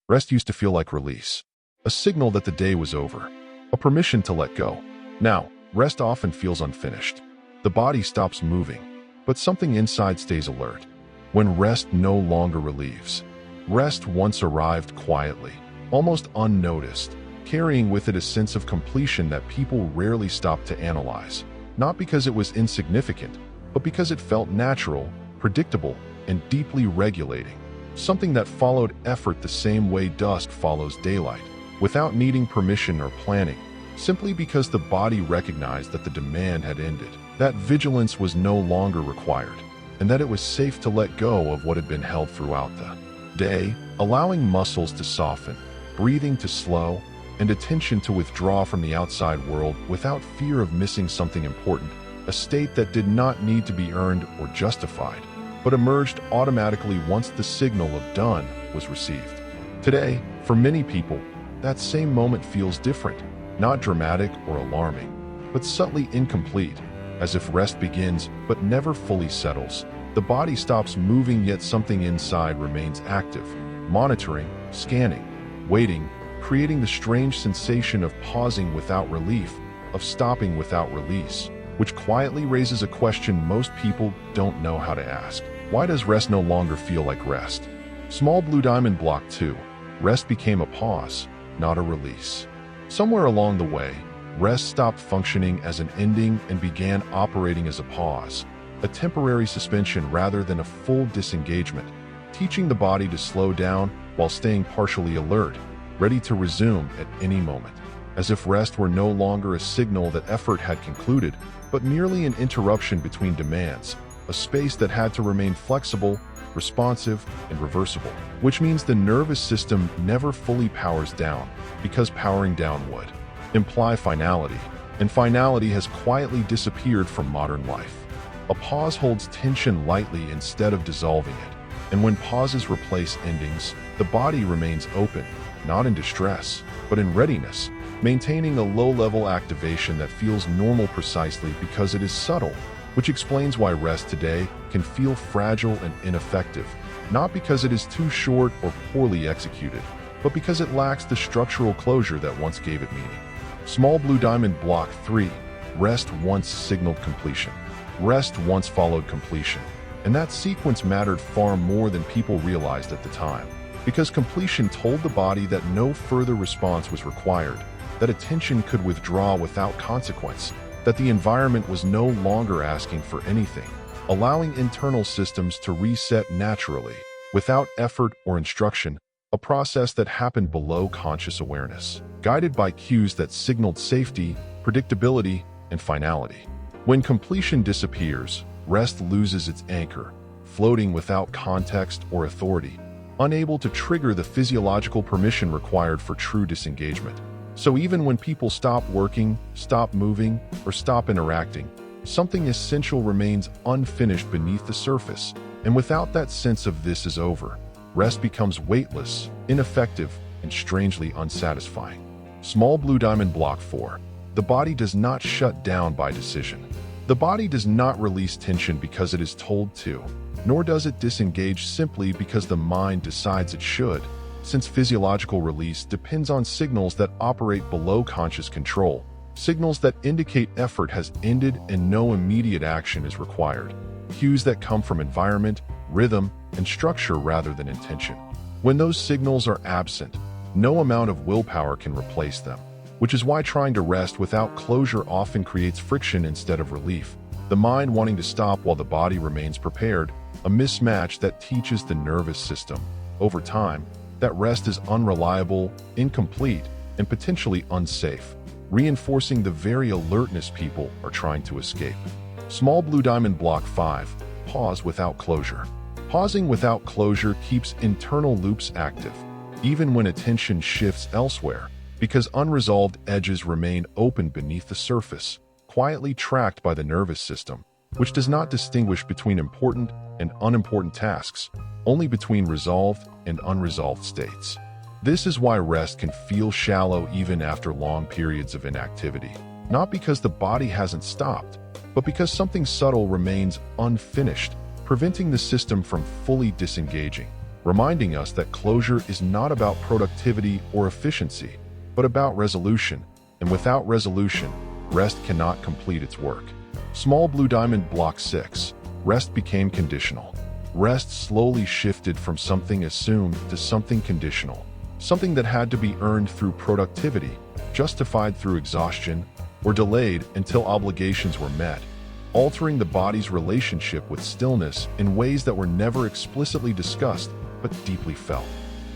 Rest used to feel like release, a signal that the day was over, a permission to let go. Now, rest often feels unfinished. The body stops moving, but something inside stays alert. When rest no longer relieves, rest once arrived quietly, almost unnoticed, carrying with it a sense of completion that people rarely stop to analyze. Not because it was insignificant, but because it felt natural, predictable, and deeply regulating. Something that followed effort the same way dusk follows daylight, without needing permission or planning, simply because the body recognized that the demand had ended, that vigilance was no longer required, and that it was safe to let go of what had been held throughout the day, allowing muscles to soften, breathing to slow, and attention to withdraw from the outside world without fear of missing something important, a state that did not need to be earned or justified, but emerged automatically once the signal of done was received. Today, for many people, that same moment feels different, not dramatic or alarming, but subtly incomplete, as if rest begins but never fully settles. The body stops moving, yet something inside remains active, monitoring, scanning, waiting, creating the strange sensation of pausing without relief, of stopping without release, which quietly raises a question most people don't know how to ask. Why does rest no longer feel like rest? Small blue diamond block 2. Rest became a pause, not a release. Somewhere along the way, rest stopped functioning as an ending and began operating as a pause, a temporary suspension rather than a full disengagement, teaching the body to slow down while staying partially alert, ready to resume at any moment. As if rest were no longer a signal that effort had concluded, but merely an interruption between demands, a space that had to remain flexible, responsive, and reversible, which means the nervous system never fully powers down, because powering down would imply finality, and finality has quietly disappeared from modern life. A pause holds tension lightly instead of dissolving it, and when pauses replace endings, the body remains open, not in distress, but in readiness, maintaining a low-level activation that feels normal precisely because it is subtle, which explains why rest today can feel fragile and ineffective, not because it is too short or poorly executed, but because it lacks the structural closure that once gave it meaning. Small blue diamond block 3. Rest once signaled completion. Rest once followed completion, and that sequence mattered far more than people realized at the time, because completion told the body that no further response was required, that attention could withdraw without consequence, that the environment was no longer asking for anything, allowing internal systems to reset naturally, without effort or instruction, a process that happened below conscious awareness, guided by cues that signaled safety, predictability, and finality. When completion disappears, rest loses its anchor, floating without context or authority, unable to trigger the physiological permission required for true disengagement. So even when people stop working, stop moving, or stop interacting, something essential remains unfinished beneath the surface, and without that sense of "this is over," rest becomes weightless, ineffective, and strangely unsatisfying. Small blue diamond block 4. The body does not shut down by decision. The body does not release tension because it is told to, nor does it disengage simply because the mind decides it should, since physiological release depends on signals that operate below conscious control, signals that indicate effort has ended and no immediate action is required, cues that come from environment, rhythm, and structure rather than intention. When those signals are absent, no amount of willpower can replace them, which is why trying to rest without closure often creates friction instead of relief, the mind wanting to stop while the body remains prepared, a mismatch that teaches the nervous system, over time, that rest is unreliable, incomplete, and potentially unsafe, reinforcing the very alertness people are trying to escape. Small blue diamond block 5. Pause without closure. Pausing without closure keeps internal loops active, even when attention shifts elsewhere, because unresolved edges remain open beneath the surface, quietly tracked by the nervous system, which does not distinguish between important and unimportant tasks, only between resolved and unresolved states. This is why rest can feel shallow even after long periods of inactivity, not because the body hasn't stopped, but because something subtle remains unfinished, preventing the system from fully disengaging. reminding us that closure is not about productivity or efficiency, but about resolution, and without resolution, rest cannot complete its work. Small blue diamond block 6. Rest became conditional. Rest slowly shifted from something assumed to something conditional, something that had to be earned through productivity, justified through exhaustion, or delayed until obligations were met, altering the body's relationship with stillness in ways that were never explicitly discussed but deeply felt.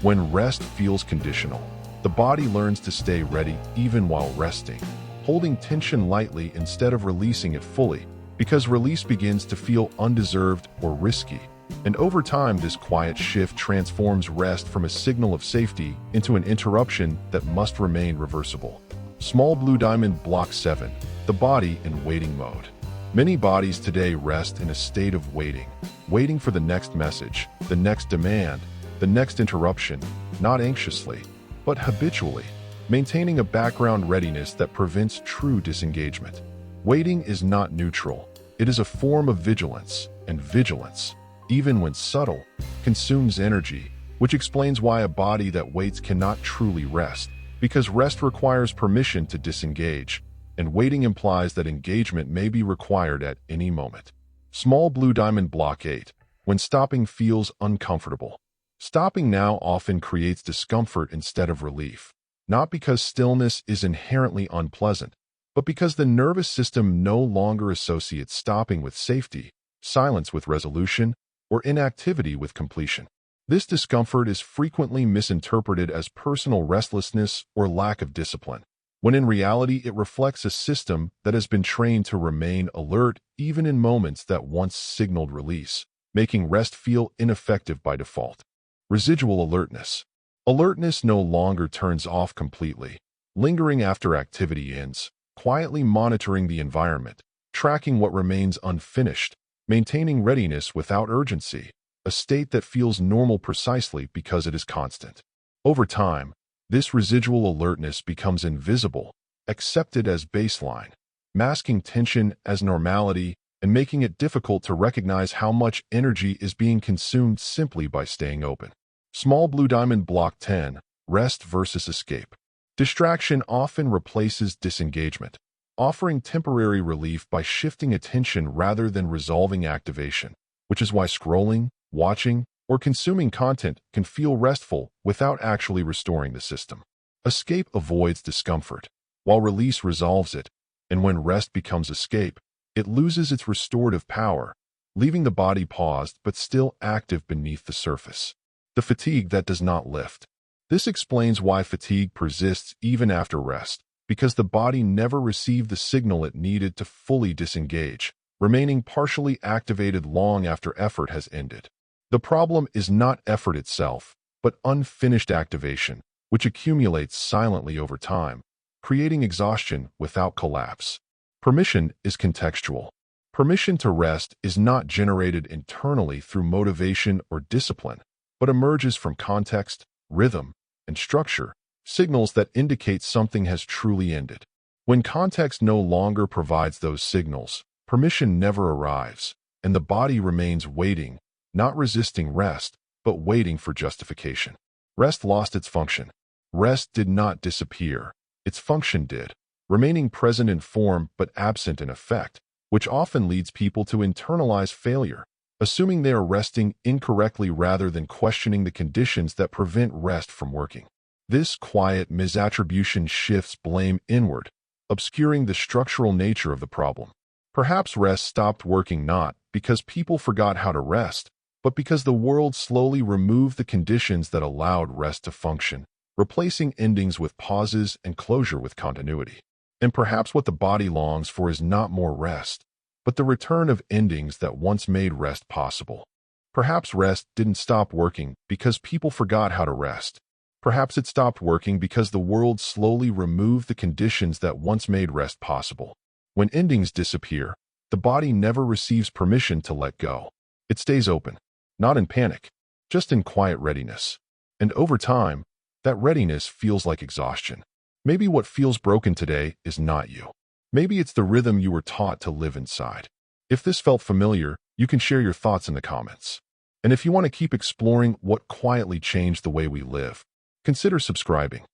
When rest feels conditional, the body learns to stay ready even while resting, holding tension lightly instead of releasing it fully, because release begins to feel undeserved or risky. And over time, this quiet shift transforms rest from a signal of safety into an interruption that must remain reversible. Small blue diamond block 7. The body in waiting mode. Many bodies today rest in a state of waiting for the next message, the next demand, the next interruption, not anxiously, but habitually, maintaining a background readiness that prevents true disengagement. Waiting is not neutral. It is a form of vigilance, and vigilance, even when subtle, consumes energy, which explains why a body that waits cannot truly rest, because rest requires permission to disengage, and waiting implies that engagement may be required at any moment. Small blue diamond block 8. When stopping feels uncomfortable. Stopping now often creates discomfort instead of relief, not because stillness is inherently unpleasant, but because the nervous system no longer associates stopping with safety, silence with resolution, or inactivity with completion. This discomfort is frequently misinterpreted as personal restlessness or lack of discipline, when in reality it reflects a system that has been trained to remain alert even in moments that once signaled release, making rest feel ineffective by default. Residual alertness. Alertness no longer turns off completely, lingering after activity ends, quietly monitoring the environment, tracking what remains unfinished, maintaining readiness without urgency, a state that feels normal precisely because it is constant. Over time, this residual alertness becomes invisible, accepted as baseline, masking tension as normality and making it difficult to recognize how much energy is being consumed simply by staying open. Small blue diamond block 10. Rest versus escape. Distraction often replaces disengagement, offering temporary relief by shifting attention rather than resolving activation, which is why scrolling, watching, or consuming content can feel restful without actually restoring the system. Escape avoids discomfort, while release resolves it, and when rest becomes escape, it loses its restorative power, leaving the body paused but still active beneath the surface. The fatigue that does not lift. This explains why fatigue persists even after rest, because the body never received the signal it needed to fully disengage, remaining partially activated long after effort has ended. The problem is not effort itself, but unfinished activation, which accumulates silently over time, creating exhaustion without collapse. Permission is contextual. Permission to rest is not generated internally through motivation or discipline, but emerges from context, rhythm, and structure, signals that indicate something has truly ended. When context no longer provides those signals, permission never arrives, and the body remains waiting, not resisting rest, but waiting for justification. Rest lost its function. Rest did not disappear. Its function did, remaining present in form but absent in effect, which often leads people to internalize failure, assuming they are resting incorrectly rather than questioning the conditions that prevent rest from working. This quiet misattribution shifts blame inward, obscuring the structural nature of the problem. Perhaps rest stopped working not because people forgot how to rest, but because the world slowly removed the conditions that allowed rest to function, replacing endings with pauses and closure with continuity. And perhaps what the body longs for is not more rest, but the return of endings that once made rest possible. Perhaps rest didn't stop working because people forgot how to rest. Perhaps it stopped working because the world slowly removed the conditions that once made rest possible. When endings disappear, the body never receives permission to let go. It stays open, not in panic, just in quiet readiness. And over time, that readiness feels like exhaustion. Maybe what feels broken today is not you. Maybe it's the rhythm you were taught to live inside. If this felt familiar, you can share your thoughts in the comments. And if you want to keep exploring what quietly changed the way we live, consider subscribing.